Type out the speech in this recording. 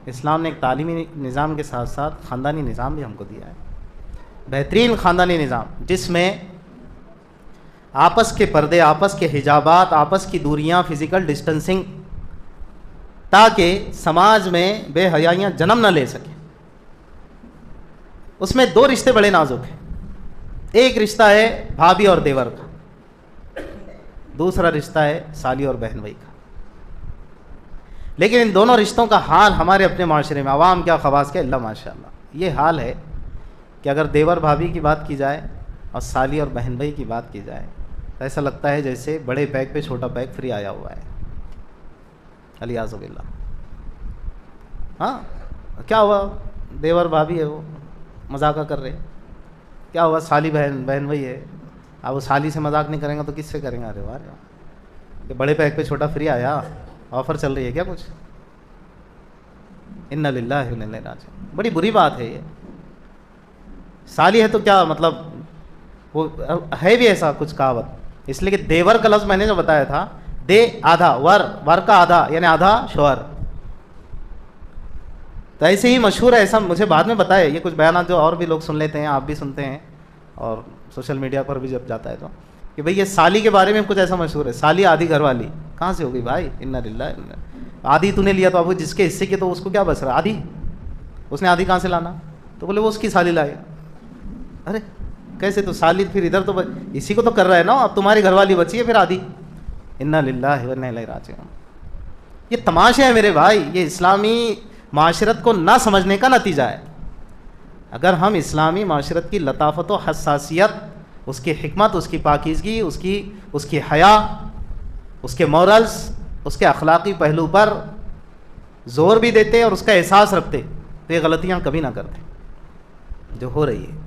اسلام نے ایک تعلیمی نظام کے ساتھ ساتھ خاندانی نظام بھی ہم کو دیا ہے، بہترین خاندانی نظام، جس میں آپس کے پردے، آپس کے حجابات، آپس کی دوریاں، فزیکل ڈسٹنسنگ، تاکہ سماج میں بے حیائیاں جنم نہ لے سکیں۔ اس میں دو رشتے بڑے نازک ہیں، ایک رشتہ ہے بھابھی اور دیور کا، دوسرا رشتہ ہے سالی اور بہن بھائی کا۔ لیکن ان دونوں رشتوں کا حال ہمارے اپنے معاشرے میں، عوام کیا خواص کیا، اللہ ماشاء اللہ، یہ حال ہے کہ اگر دیور بھابھی کی بات کی جائے اور سالی اور بہن بھائی کی بات کی جائے تو ایسا لگتا ہے جیسے بڑے پیک پہ چھوٹا پیک فری آیا ہوا ہے، الیاذ باللہ۔ ہاں کیا ہوا، دیور بھابھی ہے، وہ مذاق کر رہے، کیا ہوا، سالی بہن بھائی ہے، اب وہ سالی سے مذاق نہیں کریں گے تو کس سے کریں گے؟ ارے واہ، کہ بڑے پیک پہ چھوٹا فری آیا، آفر چل رہی ہے کیا کچھ؟ انا للہ و انا الیہ راجعون، بڑی بری بات ہے یہ۔ سالی ہے تو کیا مطلب، وہ ہے بھی ایسا کچھ کہاوت، اس لیے کہ دیور کا لفظ میں نے جو بتایا تھا، دے آدھا، ور کا آدھا، یعنی آدھا شوہر، تو ایسے ہی مشہور ہے، ایسا مجھے بعد میں بتایا، یہ کچھ بیانات جو اور بھی لوگ سن لیتے ہیں، آپ بھی سنتے ہیں اور سوشل میڈیا پر بھی جب جاتا ہے تو، کہ بھئی یہ سالی کے بارے میں کچھ ایسا مشہور ہے، سالی آدھی گھر والی، کہاں سے ہوگی بھائی، انا للہ، آدھی تو نے لیا تو اب جس کے حصے کی تو اس کو کیا بچ رہا، آدھی، اس نے آدھی کہاں سے لانا؟ تو بولے وہ اس کی سالی لائے۔ ارے کیسے، تو سالی پھر ادھر تو اسی کو تو کر رہا ہے نا، اب تمہاری گھر والی بچی ہے پھر آدھی، انا للہ و انا الیہ راجعون۔ یہ تماشے ہیں میرے بھائی، یہ اسلامی معاشرت کو نہ سمجھنے کا نتیجہ ہے۔ اگر ہم اسلامی معاشرت کی لطافت و حساسیت، اس کی حکمت، اس کی پاکیزگی، اس کی حیا، اس کے مورلز، اس کے اخلاقی پہلو پر زور بھی دیتے اور اس کا احساس رکھتے تو یہ غلطیاں کبھی نہ کرتے جو ہو رہی ہے۔